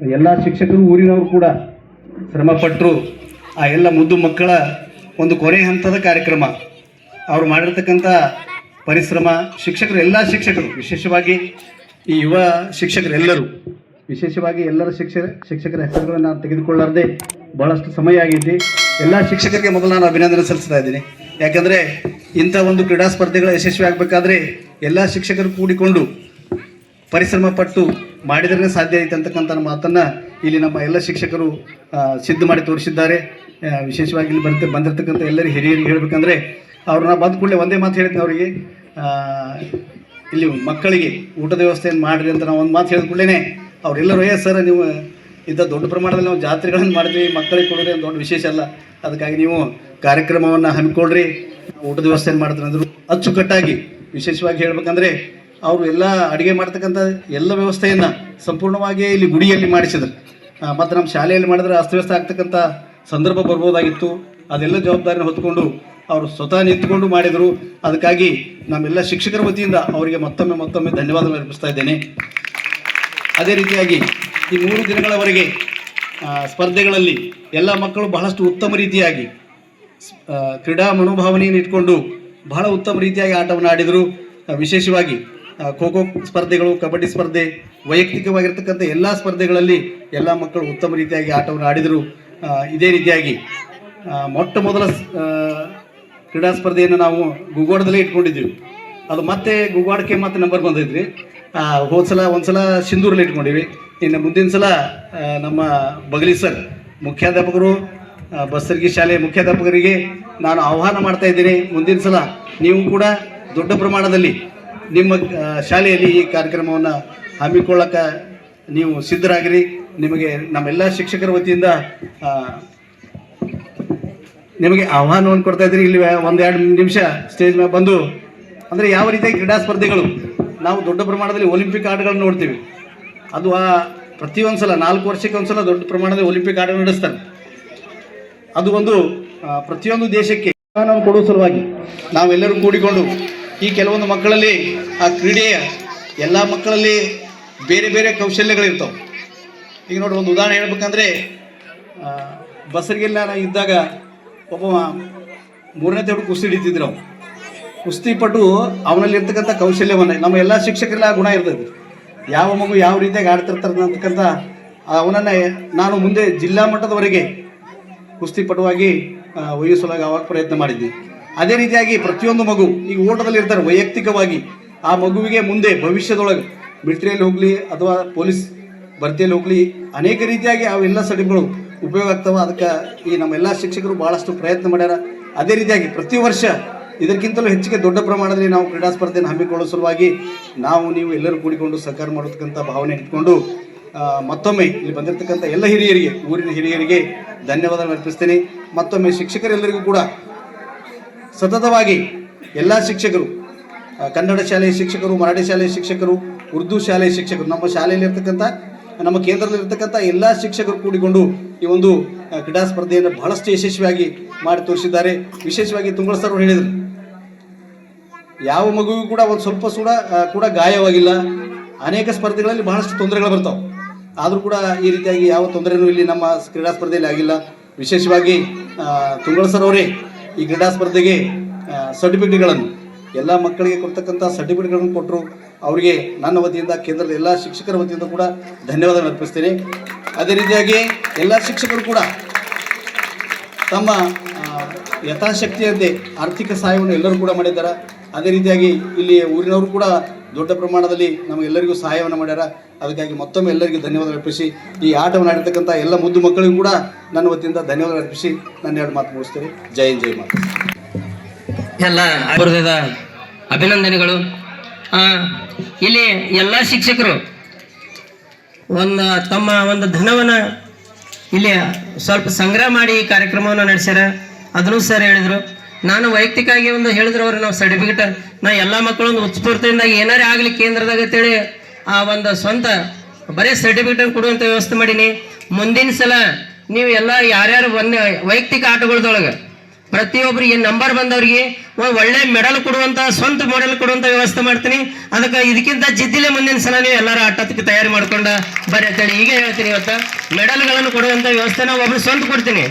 ಎಲ್ಲ ಶಿಕ್ಷಕರು ಊರಿನವರು ಕೂಡ ಶ್ರಮಪಟ್ಟರು. ಆ ಎಲ್ಲ ಮುದ್ದು ಮಕ್ಕಳ ಒಂದು ಕೊನೆ ಹಂತದ ಕಾರ್ಯಕ್ರಮ ಅವರು ಮಾಡಿರ್ತಕ್ಕಂಥ ಪರಿಶ್ರಮ, ಶಿಕ್ಷಕರು ಎಲ್ಲ ಶಿಕ್ಷಕರು ವಿಶೇಷವಾಗಿ ಈ ಯುವ ಶಿಕ್ಷಕರೆಲ್ಲರೂ ವಿಶೇಷವಾಗಿ ಎಲ್ಲರ ಶಿಕ್ಷಕರ ಹೆಸರುಗಳನ್ನು ನಾನು ತೆಗೆದುಕೊಳ್ಳಾರದೆ ಬಹಳಷ್ಟು ಸಮಯ ಆಗೈತಿ. ಎಲ್ಲ ಶಿಕ್ಷಕರಿಗೆ ಮೊದಲು ನಾನು ಅಭಿನಂದನೆ ಸಲ್ಲಿಸ್ತಾ ಇದ್ದೀನಿ. ಯಾಕಂದರೆ ಇಂಥ ಒಂದು ಕ್ರೀಡಾ ಸ್ಪರ್ಧೆಗಳ ಯಶಸ್ವಿ ಆಗಬೇಕಾದ್ರೆ ಎಲ್ಲ ಶಿಕ್ಷಕರು ಕೂಡಿಕೊಂಡು ಪರಿಶ್ರಮ ಪಟ್ಟು ಮಾಡಿದ್ರೆ ಸಾಧ್ಯ ಐತೆ ಅಂತಕ್ಕಂಥ ಮಾತನ್ನು ಇಲ್ಲಿ ನಮ್ಮ ಎಲ್ಲ ಶಿಕ್ಷಕರು ಸಿದ್ಧ ಮಾಡಿ ತೋರಿಸಿದ್ದಾರೆ. ವಿಶೇಷವಾಗಿ ಇಲ್ಲಿ ಬಂದಿರತಕ್ಕಂಥ ಎಲ್ಲರಿಗೆ ಹಿರಿಯರಿಗೆ ಹೇಳಬೇಕಂದ್ರೆ ಅವ್ರನ್ನ ಬಂದ ಕೂಡಲೇ ಒಂದೇ ಮಾತು ಹೇಳಿದ್ವಿ ಅವರಿಗೆ, ಇಲ್ಲಿ ಮಕ್ಕಳಿಗೆ ಊಟದ ವ್ಯವಸ್ಥೆಯನ್ನು ಮಾಡಿರಿ ಅಂತ ನಾವು ಒಂದು ಮಾತು ಹೇಳಿದ ಕೂಡಲೇ ಅವರೆಲ್ಲರೂ ಸರ್ ನೀವು ಇಂಥ ದೊಡ್ಡ ಪ್ರಮಾಣದಲ್ಲಿ ನಾವು ಜಾತ್ರೆಗಳನ್ನು ಮಾಡಿದ್ವಿ, ಮಕ್ಕಳಿಗೆ ಕೊಡೋದೇ ಒಂದು ದೊಡ್ಡ ವಿಶೇಷ ಅಲ್ಲ, ಅದಕ್ಕಾಗಿ ನೀವು ಕಾರ್ಯಕ್ರಮವನ್ನು ಹಮ್ಮಿಕೊಳ್ರಿ, ಊಟದ ವ್ಯವಸ್ಥೆಯನ್ನು ಮಾಡ್ತಾರೆ ಅಂದರು. ಅಚ್ಚುಕಟ್ಟಾಗಿ ವಿಶೇಷವಾಗಿ ಹೇಳಬೇಕಂದ್ರೆ ಅವರು ಎಲ್ಲ ಅಡುಗೆ ಮಾಡ್ತಕ್ಕಂಥ ಎಲ್ಲ ವ್ಯವಸ್ಥೆಯನ್ನು ಸಂಪೂರ್ಣವಾಗಿ ಇಲ್ಲಿ ಗುಡಿಯಲ್ಲಿ ಮಾಡಿಸಿದ್ರು. ಮತ್ತು ನಮ್ಮ ಶಾಲೆಯಲ್ಲಿ ಮಾಡಿದ್ರೆ ಅಸ್ತವ್ಯಸ್ತ ಆಗ್ತಕ್ಕಂಥ ಸಂದರ್ಭ ಬರ್ಬೋದಾಗಿತ್ತು. ಅದೆಲ್ಲ ಜವಾಬ್ದಾರಿನ ಹೊತ್ಕೊಂಡು ಅವರು ಸ್ವತಃ ನಿಂತ್ಕೊಂಡು ಮಾಡಿದರು. ಅದಕ್ಕಾಗಿ ನಮ್ಮೆಲ್ಲ ಶಿಕ್ಷಕರ ವತಿಯಿಂದ ಅವರಿಗೆ ಮತ್ತೊಮ್ಮೆ ಧನ್ಯವಾದ ಅರ್ಪಿಸ್ತಾ ಇದ್ದೇನೆ. ಅದೇ ರೀತಿಯಾಗಿ ಈ 3 ದಿನಗಳವರೆಗೆ ಸ್ಪರ್ಧೆಗಳಲ್ಲಿ ಎಲ್ಲ ಮಕ್ಕಳು ಬಹಳಷ್ಟು ಉತ್ತಮ ರೀತಿಯಾಗಿ ಕ್ರೀಡಾ ಮನೋಭಾವನೆಯನ್ನು ಇಟ್ಕೊಂಡು ಬಹಳ ಉತ್ತಮ ರೀತಿಯಾಗಿ ಆಟವನ್ನು ಆಡಿದರು. ವಿಶೇಷವಾಗಿ ಖೋ ಖೋ ಸ್ಪರ್ಧೆಗಳು, ಕಬಡ್ಡಿ ಸ್ಪರ್ಧೆ, ವೈಯಕ್ತಿಕವಾಗಿರ್ತಕ್ಕಂಥ ಎಲ್ಲ ಸ್ಪರ್ಧೆಗಳಲ್ಲಿ ಎಲ್ಲ ಮಕ್ಕಳು ಉತ್ತಮ ರೀತಿಯಾಗಿ ಆಟವನ್ನು ಆಡಿದರು. ಇದೇ ರೀತಿಯಾಗಿ ಮೊಟ್ಟ ಮೊದಲ ಕ್ರೀಡಾ ಸ್ಪರ್ಧೆಯನ್ನು ನಾವು ಗುಗ್ವಾಡದಲ್ಲೇ ಇಟ್ಕೊಂಡಿದ್ದೀವಿ. ಅದು ಮತ್ತೆ ಗುಗ್ವಾಡಕ್ಕೆ ಮತ್ತೆ ನಂಬರ್ ಬಂದೈತ್ರಿ. ಒಂದ್ಸಲ ಸಿಂಧೂರಲ್ಲಿ ಇಟ್ಕೊಂಡಿವಿ. ಇನ್ನು ಮುಂದಿನ ಸಲ ನಮ್ಮ ಬಗಲಿ ಸರ್ ಮುಖ್ಯಾಧ್ಯಾಪಕರು, ಬಸರ್ಗಿ ಶಾಲೆ ಮುಖ್ಯಾಧ್ಯಾಪಕರಿಗೆ ನಾನು ಆಹ್ವಾನ ಮಾಡ್ತಾ ಇದ್ದೀನಿ, ಮುಂದಿನ ಸಲ ನೀವು ಕೂಡ ದೊಡ್ಡ ಪ್ರಮಾಣದಲ್ಲಿ ನಿಮ್ಮ ಶಾಲೆಯಲ್ಲಿ ಈ ಕಾರ್ಯಕ್ರಮವನ್ನು ಹಮ್ಮಿಕೊಳ್ಳಕ್ಕೆ ನೀವು ಸಿದ್ಧರಾಗಿರಿ. ನಿಮಗೆ ನಮ್ಮೆಲ್ಲ ಶಿಕ್ಷಕರ ವತಿಯಿಂದ ನಿಮಗೆ ಆಹ್ವಾನವನ್ನು ಕೊಡ್ತಾ ಇದ್ದೀರಿ. ಇಲ್ಲಿ 1-2 ನಿಮಿಷ ಸ್ಟೇಜ್ ಮೇಲೆ ಬಂದು, ಅಂದರೆ ಯಾವ ರೀತಿಯಾಗಿ ಕ್ರೀಡಾ ಸ್ಪರ್ಧೆಗಳು ನಾವು ದೊಡ್ಡ ಪ್ರಮಾಣದಲ್ಲಿ ಒಲಿಂಪಿಕ್ ಆಟಗಳನ್ನು ನೋಡ್ತೀವಿ. ಅದು ಪ್ರತಿಯೊಂದು ಸಲ 4 ವರ್ಷಕ್ಕೆ ಒಂದು ಸಲ ದೊಡ್ಡ ಪ್ರಮಾಣದಲ್ಲಿ ಒಲಿಂಪಿಕ್ ಆಟ ನಡೆಸ್ತಾರೆ. ಅದು ಒಂದು ಪ್ರತಿಯೊಂದು ದೇಶಕ್ಕೆ ನಾವು ಕೊಡುವ ಸಲುವಾಗಿ ನಾವೆಲ್ಲರೂ ಕೂಡಿಕೊಂಡು ಈ ಕೆಲವೊಂದು ಮಕ್ಕಳಲ್ಲಿ ಆ ಕ್ರೀಡೆಯ ಎಲ್ಲ ಮಕ್ಕಳಲ್ಲಿ ಬೇರೆ ಬೇರೆ ಕೌಶಲ್ಯಗಳಿರ್ತಾವೆ. ಈಗ ನೋಡಿ, ಒಂದು ಉದಾಹರಣೆ ಹೇಳ್ಬೇಕಂದ್ರೆ ಬಸರಿಗೆಲ್ಲ ನಾನು ಇದ್ದಾಗ ಒಬ್ಬ 3ನೇ ತೇಡು ಕುಸ್ತಿ ಹಿಡಿತಿದ್ರು. ನಾವು ಕುಸ್ತಿಪಟ್ಟು ಅವನಲ್ಲಿ ಇರ್ತಕ್ಕಂಥ ಕೌಶಲ್ಯವನ್ನು ನಮ್ಮ ಎಲ್ಲ ಶಿಕ್ಷಕರೆಲ್ಲ ಆ ಗುಣ ಇರ್ತದೆ. ಯಾವ ಮಗು ಯಾವ ರೀತಿಯಾಗಿ ಆಡ್ತಿರ್ತಾರೆ ಅಂತಕ್ಕಂಥ ಅವನನ್ನು ನಾನು ಮುಂದೆ ಜಿಲ್ಲಾ ಮಟ್ಟದವರೆಗೆ ಕುಸ್ತಿಪಟುವಾಗಿ ವಹಿಸಲಾಗಿ ಆವಾಗ ಪ್ರಯತ್ನ ಮಾಡಿದ್ವಿ. ಅದೇ ರೀತಿಯಾಗಿ ಪ್ರತಿಯೊಂದು ಮಗು ಈಗ ಓಟದಲ್ಲಿ ಇರ್ತಾರೆ, ವೈಯಕ್ತಿಕವಾಗಿ ಆ ಮಗುವಿಗೆ ಮುಂದೆ ಭವಿಷ್ಯದೊಳಗೆ ಮಿಲಿಟರಿಯಲ್ಲಿ ಹೋಗಲಿ ಅಥವಾ ಪೊಲೀಸ್ ಭರ್ತಿಯಲ್ಲಿ ಹೋಗಲಿ ಅನೇಕ ರೀತಿಯಾಗಿ ಅವೆಲ್ಲ ಸರ್ಟಿಫಿಕೇಟ್ಗಳು ಉಪಯೋಗ ಆಗ್ತವೆ. ಅದಕ್ಕೆ ಈ ನಮ್ಮೆಲ್ಲ ಶಿಕ್ಷಕರು ಭಾಳಷ್ಟು ಪ್ರಯತ್ನ ಮಾಡ್ಯಾರ. ಅದೇ ರೀತಿಯಾಗಿ ಪ್ರತಿ ವರ್ಷ ಇದಕ್ಕಿಂತಲೂ ಹೆಚ್ಚಿಗೆ ದೊಡ್ಡ ಪ್ರಮಾಣದಲ್ಲಿ ನಾವು ಕ್ರೀಡಾ ಸ್ಪರ್ಧೆಯನ್ನು ಹಮ್ಮಿಕೊಳ್ಳೋ ಸಲುವಾಗಿ ನೀವು ಎಲ್ಲರೂ ಕೂಡಿಕೊಂಡು ಸಹಕಾರ ಮಾಡತಕ್ಕಂಥ ಭಾವನೆ ಇಟ್ಕೊಂಡು ಮತ್ತೊಮ್ಮೆ ಇಲ್ಲಿ ಬಂದಿರತಕ್ಕಂಥ ಎಲ್ಲ ಹಿರಿಯರಿಗೆ, ಊರಿನ ಹಿರಿಯರಿಗೆ ಧನ್ಯವಾದ ಅರ್ಪಿಸ್ತೀನಿ. ಮತ್ತೊಮ್ಮೆ ಶಿಕ್ಷಕರೆಲ್ಲರಿಗೂ ಕೂಡ ಸತತವಾಗಿ ಎಲ್ಲ ಶಿಕ್ಷಕರು, ಕನ್ನಡ ಶಾಲೆಯ ಶಿಕ್ಷಕರು, ಮರಾಠಿ ಶಾಲೆಯ ಶಿಕ್ಷಕರು, ಉರ್ದು ಶಾಲೆಯ ಶಿಕ್ಷಕರು, ನಮ್ಮ ಶಾಲೆಯಲ್ಲಿರ್ತಕ್ಕಂಥ ನಮ್ಮ ಕೇಂದ್ರದಲ್ಲಿರ್ತಕ್ಕಂಥ ಎಲ್ಲ ಶಿಕ್ಷಕರು ಕೂಡಿಕೊಂಡು ಈ ಒಂದು ಕ್ರೀಡಾ ಸ್ಪರ್ಧೆಯನ್ನು ಬಹಳಷ್ಟು ಯಶಸ್ವಿಯಾಗಿ ಮಾಡಿ ತೋರಿಸಿದ್ದಾರೆ. ವಿಶೇಷವಾಗಿ ತುಂಗಳ ಸರ್ ಅವರು ಹೇಳಿದರು, ಯಾವ ಮಗುವಿಗೂ ಕೂಡ ಒಂದು ಸ್ವಲ್ಪ ಕೂಡ ಗಾಯವಾಗಿಲ್ಲ. ಅನೇಕ ಸ್ಪರ್ಧೆಗಳಲ್ಲಿ ಬಹಳಷ್ಟು ತೊಂದರೆಗಳು ಬರ್ತಾವೆ, ಆದರೂ ಕೂಡ ಈ ರೀತಿಯಾಗಿ ಯಾವ ತೊಂದರೆನೂ ಇಲ್ಲಿ ನಮ್ಮ ಕ್ರೀಡಾ ಸ್ಪರ್ಧೆಯಲ್ಲಿ ಆಗಿಲ್ಲ. ವಿಶೇಷವಾಗಿ ತುಂಗಳ ಸರ್ ಅವರೇ ಈ ಕ್ರೀಡಾ ಸ್ಪರ್ಧೆಗೆ ಸರ್ಟಿಫಿಕೇಟ್ಗಳನ್ನು ಎಲ್ಲ ಮಕ್ಕಳಿಗೆ ಕೊಡ್ತಕ್ಕಂಥ ಸರ್ಟಿಫಿಕೇಟ್ಗಳನ್ನು ಕೊಟ್ಟರು. ಅವರಿಗೆ ನನ್ನ ವತಿಯಿಂದ, ಕೇಂದ್ರದ ಎಲ್ಲ ಶಿಕ್ಷಕರ ವತಿಯಿಂದ ಕೂಡ ಧನ್ಯವಾದ ಅರ್ಪಿಸ್ತೇನೆ. ಅದೇ ರೀತಿಯಾಗಿ ಎಲ್ಲ ಶಿಕ್ಷಕರು ಕೂಡ ತಮ್ಮ ಯಥಾಶಕ್ತಿಯಂತೆ ಆರ್ಥಿಕ ಸಹಾಯವನ್ನು ಎಲ್ಲರೂ ಕೂಡ ಮಾಡಿದ್ದಾರೆ. ಅದೇ ರೀತಿಯಾಗಿ ಇಲ್ಲಿ ಊರಿನವರು ಕೂಡ ದೊಡ್ಡ ಪ್ರಮಾಣದಲ್ಲಿ ನಮಗೆಲ್ಲರಿಗೂ ಸಹಾಯವನ್ನು ಮಾಡ್ಯಾರ. ಅದಕ್ಕಾಗಿ ಮತ್ತೊಮ್ಮೆ ಎಲ್ಲರಿಗೂ ಧನ್ಯವಾದ ಅರ್ಪಿಸಿ ಈ ಆಟವನ್ನು ಆಡಿರ್ತಕ್ಕಂಥ ಎಲ್ಲ ಮುದ್ದು ಮಕ್ಕಳಿಗೂ ಕೂಡ ನನ್ನ ವತಿಯಿಂದ ಧನ್ಯವಾದ ಅರ್ಪಿಸಿ ನನ್ನ 2 ಮಾತು ಮುಗಿಸ್ತೇನೆ. ಜೈ ಹಿಂದ್, ಜೈ ಮಾತು. ಎಲ್ಲ ಅಭಿನಂದನೆಗಳು. ಇಲ್ಲಿ ಎಲ್ಲ ಶಿಕ್ಷಕರು ತಮ್ಮ ಒಂದು ಧನವನ್ನು ಇಲ್ಲಿ ಸ್ವಲ್ಪ ಸಂಗ್ರಹ ಮಾಡಿ ಈ ಕಾರ್ಯಕ್ರಮವನ್ನು ನಡೆಸ್ಯಾರ. ಅದನ್ನು ಸರ್ ಹೇಳಿದರು. ನಾನು ವೈಯಕ್ತಿಕವಾಗಿ ಒಂದು ಹೇಳಿದ್ರು ಅವರು, ನಾವು ಸರ್ಟಿಫಿಕೇಟ್ ಎಲ್ಲ ಮಕ್ಕಳೊಂದು ಉತ್ಸ್ಫೂರ್ತಿಯಿಂದ ಏನಾರೇ ಆಗಲಿ ಕೇಂದ್ರದಾಗ ಅಂತೇಳಿ ಆ ಒಂದು ಸ್ವಂತ ಬರೀ ಸರ್ಟಿಫಿಕೇಟ್ ಕೊಡುವಂಥ ವ್ಯವಸ್ಥೆ ಮಾಡೀನಿ. ಮುಂದಿನ ಸಲ ನೀವು ಎಲ್ಲ ಯಾರ್ಯಾರು ವೈಯಕ್ತಿಕ ಆಟಗಳದೊಳಗೆ ಪ್ರತಿಯೊಬ್ಬರಿಗೆ ನಂಬರ್ ಬಂದವರಿಗೆ ಒಳ್ಳೆ ಮೆಡಲ್ ಕೊಡುವಂತ ಸ್ವಂತ ಮೆಡಲ್ ಕೊಡುವಂತ ವ್ಯವಸ್ಥೆ ಮಾಡ್ತೀನಿ. ಅದಕ್ಕೆ ಇದಕ್ಕಿಂತ ಜಿದ್ದಿಲೆ ಮುಂದಿನ ಸಲ ನೀವು ಎಲ್ಲರೂ ಆಟಕ್ಕೆ ತಯಾರಿ ಮಾಡ್ಕೊಂಡ ಬರ್ರಿ ಅಂತೇಳಿ ಈಗ ಹೇಳ್ತೀನಿ. ಇವತ್ತು ಮೆಡಲ್ಗಳನ್ನು ಕೊಡುವಂತ ವ್ಯವಸ್ಥೆ ನಾವು ಒಬ್ರು ಸ್ವಂತ ಕೊಡ್ತೀನಿ.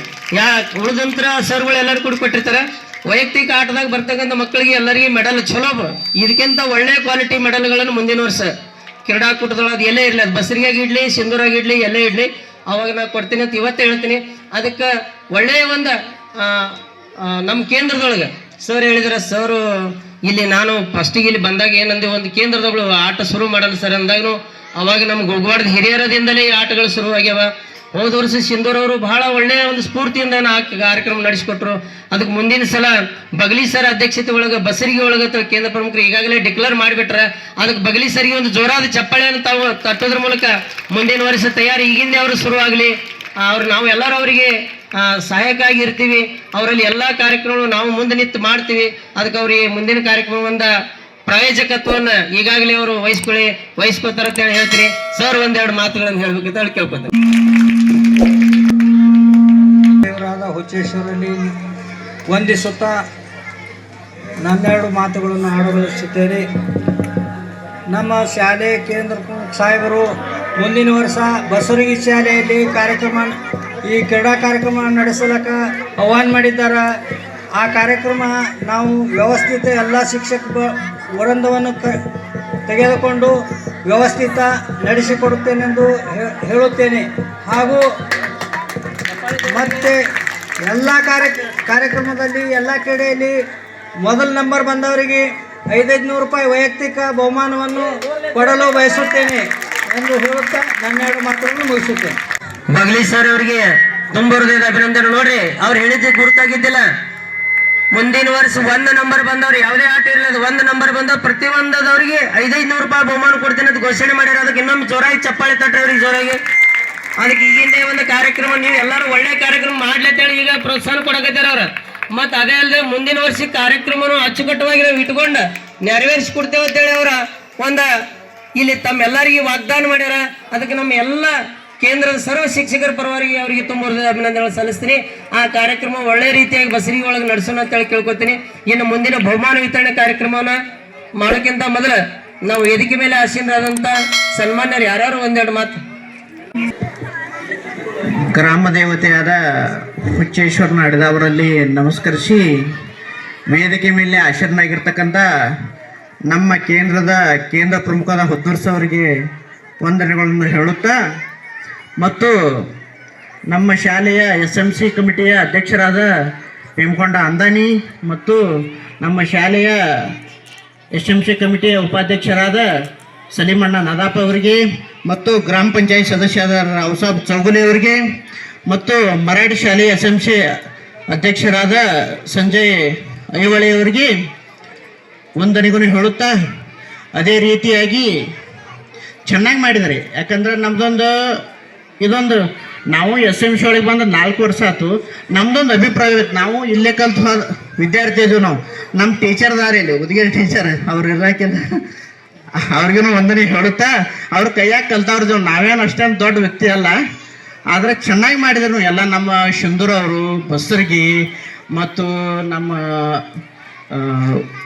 ಉಳಿದಂತರ ಸರ್ಗಳು ಎಲ್ಲರೂ ಕೂಡ ಕೊಟ್ಟಿರ್ತಾರೆ. ವೈಯಕ್ತಿಕ ಆಟದಾಗ ಬರ್ತಕ್ಕಂಥ ಮಕ್ಕಳಿಗೆ ಎಲ್ಲರಿಗೆ ಮೆಡಲ್ ಚಲೋ, ಇದಕ್ಕಿಂತ ಒಳ್ಳೆ ಕ್ವಾಲಿಟಿ ಮೆಡಲ್ಗಳನ್ನು ಮುಂದಿನ ವರ್ಷ ಕ್ರೀಡಾಕೂಟದೊಳಗೆ ಅದು ಎಲ್ಲೇ ಇರಲಿ, ಅದು ಬಸರಿಗಾಗಿಡ್ಲಿ, ಸಿಂಧೂರಾಗಿಡ್ಲಿ, ಎಲ್ಲೇ ಇಡ್ಲಿ, ಅವಾಗ ನಾನು ಕೊಡ್ತೀನಿ ಅಂತ ಇವತ್ತೇ ಹೇಳ್ತೀನಿ. ಅದಕ್ಕೆ ಒಳ್ಳೆಯ ಒಂದು ನಮ್ಮ ಕೇಂದ್ರದೊಳಗೆ ಸರ್ ಹೇಳಿದ್ರೆ, ಸರ್ ಇಲ್ಲಿ ನಾನು ಫಸ್ಟಿಗೆ ಇಲ್ಲಿ ಬಂದಾಗ ಏನಂದೆ, ಒಂದು ಕೇಂದ್ರದಗಳು ಆಟ ಶುರು ಮಾಡಲ್ಲ ಸರ್ ಅಂದಾಗೂ ಅವಾಗ ನಮ್ಗೆ ಹೋಗಬಾರ್ದು ಹಿರಿಯರದಿಂದಲೇ ಈ ಆಟಗಳು ಶುರುವಾಗ್ಯಾವ. ಹೋದ ವರ್ಷ ಸಿಂಧೂರವರು ಬಹಳ ಒಳ್ಳೆಯ ಒಂದು ಸ್ಫೂರ್ತಿಯಿಂದ ಕಾರ್ಯಕ್ರಮ ನಡೆಸಿಕೊಟ್ರು. ಅದಕ್ಕೆ ಮುಂದಿನ ಸಲ ಬಗಲಿ ಸರ್ ಅಧ್ಯಕ್ಷತೆ ಒಳಗೆ ಬಸರಿಗೆ ಒಳಗೆ ಕೇಂದ್ರ ಪ್ರಮುಖರು ಈಗಾಗಲೇ ಡಿಕ್ಲೇರ್ ಮಾಡಿಬಿಟ್ರೆ ಅದಕ್ಕೆ ಬಗಲಿ ಸರಿಗೆ ಒಂದು ಜೋರಾದ ಚಪ್ಪಾಳೆಯನ್ನು ತಾವು ತಟ್ಟೋದ್ರ ಮೂಲಕ ಮುಂದಿನ ವರ್ಷ ತಯಾರಿ ಈಗಿಂದ ಅವರು ಶುರುವಾಗಲಿ. ನಾವು ಎಲ್ಲರೂ ಅವರಿಗೆ ಸಹಾಯಕ್ಕಾಗಿ ಇರ್ತೀವಿ. ಅವರಲ್ಲಿ ಎಲ್ಲ ಕಾರ್ಯಕ್ರಮಗಳು ನಾವು ಮುಂದೆ ನಿಂತು ಮಾಡ್ತೀವಿ. ಅದಕ್ಕೆ ಅವ್ರಿಗೆ ಮುಂದಿನ ಕಾರ್ಯಕ್ರಮ ಒಂದು ಪ್ರಾಯೋಜಕತ್ವವನ್ನು ಈಗಾಗಲೇ ಅವರು ವಹಿಸ್ಕೋತಾರ ಅಂತ ಹೇಳಿ ಹೇಳ್ತೀನಿ. ಸರ್ ಒಂದೆರಡು ಮಾತುಗಳನ್ನು ಹೇಳ್ಬೇಕಂತ ಹೇಳಿ ಕೇಳ್ಕೊತಾರೆ. ದೇವರಾದ ಹುಚ್ಚೇಶ್ವರಲ್ಲಿ ವಂದಿಸುತ್ತಾ ನನ್ನೆರಡು ಮಾತುಗಳನ್ನು ಆಡಬಯಸುತ್ತೇನೆ. ನಮ್ಮ ಶಾಲೆ ಕೇಂದ್ರ ಸಾಹೇಬರು ಮುಂದಿನ ವರ್ಷ ಬಸವರಿಗೆ ಶಾಲೆಯಲ್ಲಿ ಈ ಕ್ರೀಡಾ ಕಾರ್ಯಕ್ರಮ ನಡೆಸಲಕ್ಕ ಆಹ್ವಾನ ಮಾಡಿದ್ದಾರೆ. ಆ ಕಾರ್ಯಕ್ರಮ ನಾವು ವ್ಯವಸ್ಥಿತ ಎಲ್ಲ ಶಿಕ್ಷಕ ವೃಂದವನ್ನು ತೆಗೆದುಕೊಂಡು ವ್ಯವಸ್ಥಿತ ನಡೆಸಿಕೊಡುತ್ತೇನೆಂದು ಹೇಳುತ್ತೇನೆ. ಹಾಗೂ ಮತ್ತು ಎಲ್ಲ ಕಾರ್ಯಕ್ರಮದಲ್ಲಿ ಎಲ್ಲ ಕ್ರೀಡೆಯಲ್ಲಿ ಮೊದಲ ನಂಬರ್ ಬಂದವರಿಗೆ 500 ರೂಪಾಯಿ ವೈಯಕ್ತಿಕ ಬಹುಮಾನವನ್ನು ಕೊಡಲು ಬಯಸುತ್ತೇನೆ ಎಂದು ಹೇಳುತ್ತಾ ನನ್ನೆರಡು ಮಾತುಗಳನ್ನು ಮುಗಿಸುತ್ತೇನೆ. ಬಗಲಿ ಸರ್ ಅವರಿಗೆ ತುಂಬ ಹೃದಯದ ಅಭಿನಂದನೆ. ನೋಡ್ರಿ, ಅವ್ರು ಹೇಳಿದ್ದು ಗುರುತಾಗಿದ್ದಿಲ್ಲ. ಮುಂದಿನ ವರ್ಷ 1 ನಂಬರ್ ಬಂದವ್ರು ಯಾವುದೇ ಆಟ ಇರಲಿಲ್ಲ, 1 ನಂಬರ್ ಬಂದವ್ರು ಪ್ರತಿಯೊಂದದವರಿಗೆ 500 ರೂಪಾಯಿ ಬಹುಮಾನ ಕೊಡ್ತೀನಿ ಅಂತ ಘೋಷಣೆ ಮಾಡ್ಯಾರ. ಅದಕ್ಕೆ ಇನ್ನೊಮ್ಮೆ ಜೋರಾಗಿ ಚಪ್ಪಾಳೆ ತಟ್ರಿ ಅವ್ರಿಗೆ ಜೋರಾಗಿ. ಅದಕ್ಕೆ ಈಗಿಂದ ಒಂದು ಕಾರ್ಯಕ್ರಮ ನೀವು ಎಲ್ಲರೂ ಒಳ್ಳೆ ಕಾರ್ಯಕ್ರಮ ಮಾಡ್ಲತ್ತೇಳಿ ಈಗ ಪ್ರೋತ್ಸಾಹ ಕೊಡಕತ್ತಾರ ಅವ್ರ. ಮತ್ತು ಅದೇ ಅಲ್ಲದೆ ಮುಂದಿನ ವರ್ಷ ಕಾರ್ಯಕ್ರಮನು ಅಚ್ಚುಕಟ್ಟವಾಗಿ ನಾವು ಇಟ್ಕೊಂಡು ನೆರವೇರಿಸಿಕೊಡ್ತೇವೆ ಅಂತೇಳಿ ಅವರ ಒಂದು ಇಲ್ಲಿ ತಮ್ಮೆಲ್ಲರಿಗೆ ವಾಗ್ದಾನ ಮಾಡ್ಯಾರ. ಅದಕ್ಕೆ ನಮ್ಮ ಎಲ್ಲ ಕೇಂದ್ರದ ಸರ್ವ ಶಿಕ್ಷಕರ ಪರವಾಗಿ ಅವರಿಗೆ ತುಂಬ ಅಭಿನಂದನೆ ಸಲ್ಲಿಸ್ತೀನಿ. ಆ ಕಾರ್ಯಕ್ರಮ ಒಳ್ಳೆ ರೀತಿಯಾಗಿ ಬಸರಿಗೆ ಒಳಗೆ ನಡೆಸೋಣ ಅಂತೇಳಿ ಕೇಳ್ಕೊತೀನಿ. ಇನ್ನು ಮುಂದಿನ ಬಹುಮಾನ ವಿತರಣೆ ಕಾರ್ಯಕ್ರಮವನ್ನು ಮಾಡೋಕ್ಕಿಂತ ಮೊದಲು ನಾವು ವೇದಿಕೆ ಮೇಲೆ ಆಸೀನರಾದಂಥ ಸನ್ಮಾನ್ಯರು ಯಾರ್ಯಾರು ಒಂದೆರಡು ಮಾತು. ಗ್ರಾಮ ದೇವತೆಯಾದ ಹುಚ್ಚೇಶ್ವರ ನಾಡಿದವರಲ್ಲಿ ನಮಸ್ಕರಿಸಿ, ವೇದಿಕೆ ಮೇಲೆ ಆಶೀರ್ನಾಗಿರ್ತಕ್ಕಂಥ ನಮ್ಮ ಕೇಂದ್ರ ಪ್ರಮುಖದ ಹುದ್ದೂರ್ಸ್ ಅವರಿಗೆ ವಂದನೆಗಳನ್ನು ಹೇಳುತ್ತಾ, ಮತ್ತು ನಮ್ಮ ಶಾಲೆಯ SMC ಕಮಿಟಿಯ ಅಧ್ಯಕ್ಷರಾದ ಹೇಮಕೊಂಡ ಅಂದಾನಿ ಮತ್ತು ನಮ್ಮ ಶಾಲೆಯ SMC ಕಮಿಟಿಯ ಉಪಾಧ್ಯಕ್ಷರಾದ ಸಲೀಮಣ್ಣ ನದಾಪ ಅವರಿಗೆ ಮತ್ತು ಗ್ರಾಮ ಪಂಚಾಯತ್ ಸದಸ್ಯರಾದ ರಾವ್ಸಾಬ್ ಚೌಗುಲೆ ಅವರಿಗೆ ಮತ್ತು ಮರಾಠಿ ಶಾಲೆಯ SMC ಅಧ್ಯಕ್ಷರಾದ ಸಂಜಯ್ ಐವಳೆ ಅವರಿಗೆ ವಂದನೆಗಳನ್ನು ಹೇಳುತ್ತಾ, ಅದೇ ರೀತಿಯಾಗಿ ಚೆನ್ನಾಗಿ ಮಾಡಿದ್ದಾರೆ. ಯಾಕಂದ್ರೆ ಇದೊಂದು ನಾವು SMC ಒಳಗೆ ಬಂದು 4 ವರ್ಷ ಆಯ್ತು. ನಮ್ದೊಂದು ಅಭಿಪ್ರಾಯ ಇತ್ತು, ನಾವು ಇಲ್ಲೇ ಕಲ್ತು ವಿದ್ಯಾರ್ಥಿ ಇದ್ದೀವಿ. ನಮ್ಮ ಟೀಚರ್ ದಾರಿಯಲ್ಲಿ ಉದ್ಗಿರಿ ಟೀಚರ್ ಅವ್ರು ಇರೋಕ್ಕಿಂತ ಅವ್ರಿಗೂ ವಂದನೆ ಹೇಳುತ್ತಾ, ಅವ್ರ ಕೈಯಾಗ ಕಲ್ತವ್ರದ್ದು ನಾವೇನು ಅಷ್ಟೇನು ದೊಡ್ಡ ವ್ಯಕ್ತಿ ಅಲ್ಲ, ಆದರೆ ಚೆನ್ನಾಗಿ ಮಾಡಿದ್ರು ಎಲ್ಲ. ನಮ್ಮ ಸಿಂಧೂರ್ ಅವರು, ಬಸರ್ಗಿ ಮತ್ತು ನಮ್ಮ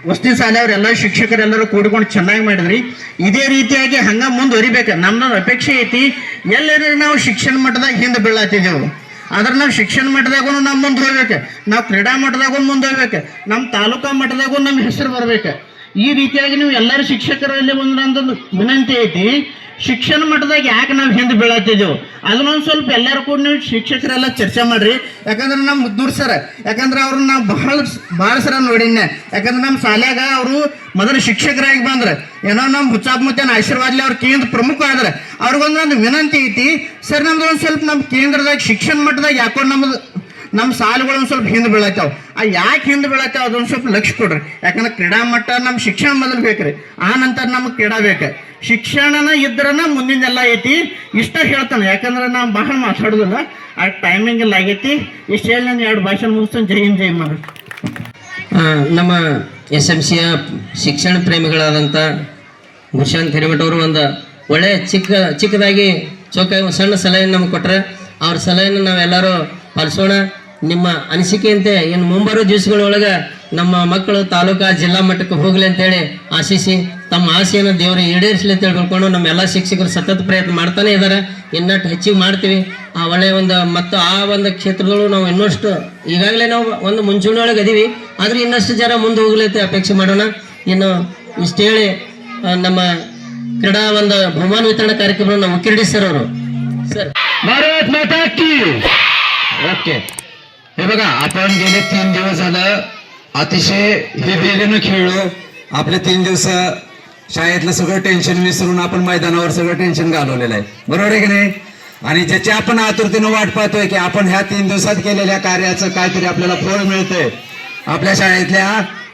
ವಸತಿ ಶಾಲೆಯವರೆಲ್ಲ ಶಿಕ್ಷಕರೆಲ್ಲರೂ ಕೂಡಿಕೊಂಡು ಚೆನ್ನಾಗಿ ಮಾಡಿದ್ರಿ. ಇದೇ ರೀತಿಯಾಗಿ ಹಂಗೆ ಮುಂದುವರಿಬೇಕು. ನಮ್ದೊಂದು ಅಪೇಕ್ಷೆ ಐತಿ, ಎಲ್ಲರೂ ನಾವು ಶಿಕ್ಷಣ ಮಟ್ಟದಾಗ ಹಿಂದೆ ಬೀಳತ್ತಿದ್ದೆವು, ಆದ್ರೆ ನಾವು ಶಿಕ್ಷಣ ಮಟ್ಟದಾಗೂ ನಾವು ಮುಂದೆ ಹೋಗ್ಬೇಕು, ನಾವು ಕ್ರೀಡಾ ಮಟ್ಟದಾಗೂ ಮುಂದೆ ಹೋಗ್ಬೇಕು, ನಮ್ಮ ತಾಲೂಕಾ ಮಟ್ಟದಾಗೂ ನಮ್ಮ ಹೆಸರು ಬರ್ಬೇಕು. ಈ ರೀತಿಯಾಗಿ ನೀವು ಎಲ್ಲರೂ ಶಿಕ್ಷಕರಲ್ಲಿ ಒಂದೊಂದು ವಿನಂತಿ ಐತಿ, ಶಿಕ್ಷಣ ಮಟ್ಟದಾಗ ಯಾಕೆ ನಾವು ಹಿಂದೆ ಬೀಳತ್ತಿದ್ದೆವು ಅದನ್ನೊಂದು ಸ್ವಲ್ಪ ಎಲ್ಲರೂ ಕೂಡ ನೀವು ಶಿಕ್ಷಕರೆಲ್ಲ ಚರ್ಚೆ ಮಾಡಿರಿ. ಯಾಕಂದ್ರೆ ನಮ್ಮ ಮುದ್ದೂರು ಸರ್, ಯಾಕಂದ್ರೆ ಅವ್ರನ್ನ ನಾವು ಭಾಳ ಸರ ನೋಡಿನ್ನೆ. ಯಾಕಂದ್ರೆ ನಮ್ಮ ಶಾಲ್ಯಾಗ ಅವರು ಮೊದಲು ಶಿಕ್ಷಕರಾಗಿ ಬಂದ್ರೆ ಏನೋ ನಮ್ಮ ಹುಚ್ಚಾಪಮುತ್ತೇನ ಆಶೀರ್ವಾದ್ಲಿ ಅವ್ರ ಕೇಂದ್ರ ಪ್ರಮುಖ ಆದ್ರೆ ಅವ್ರಿಗೊಂದು ವಿನಂತಿ ಐತಿ, ಸರ್ ನಮ್ದು ಒಂದು ಸ್ವಲ್ಪ ನಮ್ಮ ಕೇಂದ್ರದಾಗ ಶಿಕ್ಷಣ ಮಟ್ಟದಾಗ ಯಾಕೋ ನಮ್ಮ ಸಾಲುಗಳು ಒಂದು ಸ್ವಲ್ಪ ಹಿಂದೆ ಬೀಳತ್ತಾವ. ಯಾಕೆ ಹಿಂದೆ ಬೀಳತ್ತಾವ ಅದೊಂದು ಸ್ವಲ್ಪ ಲಕ್ಷ್ಯ ಕೊಡ್ರಿ. ಯಾಕಂದ್ರೆ ಕ್ರೀಡಾ ಮಟ್ಟ ನಮ್ಮ ಶಿಕ್ಷಣ ಮೊದಲು ಬೇಕ್ರಿ, ಆ ನಂತರ ನಮಗೆ ಕ್ರೀಡಾ ಬೇಕು. ಶಿಕ್ಷಣನ ಇದ್ರನ ಮುಂದಿನೆಲ್ಲ ಐತಿ. ಇಷ್ಟ ಹೇಳ್ತಾನೆ, ಯಾಕಂದ್ರೆ ನಾವು ಬಹಳ ಮಾತಾಡೋದಿಲ್ಲ, ಆ ಟೈಮಿಂಗ್ ಎಲ್ಲ ಆಗೈತಿ. ಇಷ್ಟು ಹೇಳಿ ನಾನು 2 ಭಾಷೆ ಮುಗಿಸ್ತಾನೆ. ಜೈ ಹಿಂದ್, ಜೈ ಮಾಡಿ. ನಮ್ಮ SMCಯ ಶಿಕ್ಷಣ ಪ್ರೇಮಿಗಳಾದಂಥ ಗುರುಶಾಂತ್ ಹಿರೇಮಠ ಅವರು ಒಂದು ಒಳ್ಳೆಯ ಚಿಕ್ಕದಾಗಿ ಸಣ್ಣ ಸಲಹೆಯನ್ನು ನಮ್ಗೆ ಕೊಟ್ಟರೆ, ಅವ್ರ ಸಲಹೆಯನ್ನು ನಾವೆಲ್ಲರೂ ಪಾಲಿಸೋಣ. ನಿಮ್ಮ ಅನಿಸಿಕೆಯಂತೆ ಇನ್ನು ಮುಂಬರೋ ದಿವಸಗಳೊಳಗೆ ನಮ್ಮ ಮಕ್ಕಳು ತಾಲೂಕಾ ಜಿಲ್ಲಾ ಮಟ್ಟಕ್ಕೆ ಹೋಗ್ಲಿ ಅಂತೇಳಿ ಆಶಿಸಿ ತಮ್ಮ ಆಸೆಯನ್ನು ದೇವರು ಈಡೇರಿಸಲಿ ಅಂತ ಹೇಳ್ಕೊಂಡು ನಮ್ಮೆಲ್ಲ ಶಿಕ್ಷಕರು ಸತತ ಪ್ರಯತ್ನ ಮಾಡ್ತಾನೆ ಇದ್ದಾರೆ. ಇನ್ನಷ್ಟು ಹೆಚ್ಚಿಗೆ ಮಾಡ್ತೀವಿ. ಆ ಒಳ್ಳೆಯ ಒಂದು ಮತ್ತು ಆ ಒಂದು ಕ್ಷೇತ್ರಗಳು ನಾವು ಇನ್ನಷ್ಟು ಈಗಾಗಲೇ ನಾವು ಒಂದು ಮುಂಚೂಣಿಯೊಳಗೆ ಅದೀವಿ, ಆದ್ರೆ ಇನ್ನಷ್ಟು ಜನ ಮುಂದೆ ಹೋಗ್ಲಿ ಅಂತ ಅಪೇಕ್ಷೆ ಮಾಡೋಣ. ಇನ್ನು ಇಷ್ಟು ಹೇಳಿ ನಮ್ಮ ಕ್ರೀಡಾ ಒಂದು ಬಹುಮಾನ ವಿತರಣಾ ಕಾರ್ಯಕ್ರಮ ನಮ್ಮ ಕಿರಡಿ ಸರ್ ಅವರು. सर भारत माता की ओके. हे बघा, आपण गेले 3 दिवस झालं अतिशय हिरिरीनं खेळलो. आपले 3 दिवस शाळेतलं सगळं टेन्शन विसरून आपण मैदानावर सगळं टेन्शन घालवलेलं आहे, बरोबर आहे की नाही? आणि ज्याची आपण आतुरतेनं वाट पाहतोय की आपण ह्या 3 दिवसात केलेल्या कार्याचं काहीतरी आपल्याला फळ मिळतंय, आपल्या शाळेतल्या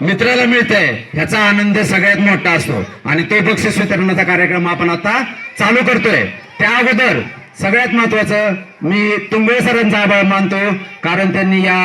मित्राला मिळतंय, ह्याचा आनंद सगळ्यात मोठा असतो. आणि तो बक्षीस वितरणाचा कार्यक्रम आपण आता चालू करतोय. त्या अगोदर सगळ्यात महत्वाचं मी तुंबळे सरांचा आभार मानतो, कारण त्यांनी या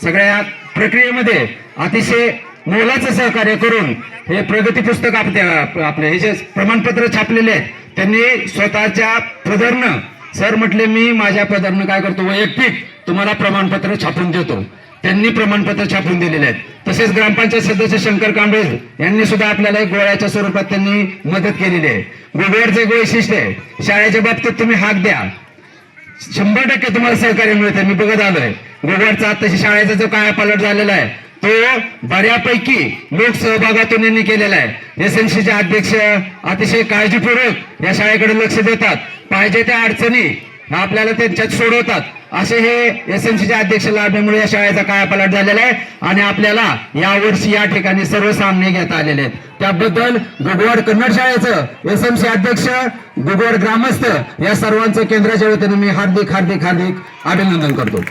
सगळ्या प्रक्रियेमध्ये अतिशय मोलाचं सहकार्य करून हे प्रगती पुस्तक आपले हे जे प्रमाणपत्र छापलेले आहेत त्यांनी स्वतःच्या पदरनं, सर म्हटले मी माझ्या पदरनं काय करतो, वैयक्तिक तुम्हाला प्रमाणपत्र छापून देतो. त्यांनी प्रमाणपत्र छापून दिलेले आहेत. तसेच ग्रामपंचायत सदस्य शंकर कांबळे यांनी सुद्धा आपल्याला एक गोळ्याच्या स्वरूपात त्यांनी मदत केलेली आहे. गोव्यावरचं एक वैशिष्ट्य आहे, शाळेच्या बाबतीत तुम्ही हाक द्या, 100% तुम्हाला सहकार्य मिळतं. मी बघत आलोय गोव्यावरचा आताशी शाळेचा जो कायापालट झालेला आहे तो बऱ्यापैकी लोक सहभागातून यांनी केलेला आहे. SNCचे अध्यक्ष अतिशय काळजीपूर्वक या शाळेकडे लक्ष देतात, पाहिजे त्या अडचणी आपल्याला त्यांच्यात सोडवतात. असे हे SNCचे अध्यक्ष लाभल्यामुळे या शाळेचा कायापालट झालेला आहे आणि आपल्याला यावर्षी या ठिकाणी सर्व सामने घेता आलेले आहेत. त्याबद्दल गुगवाड कन्नड शाळेचं SMC अध्यक्ष, गुगवाड ग्रामस्थ या सर्वांचं केंद्राच्या वतीने मी हार्दिक अभिनंदन करतो.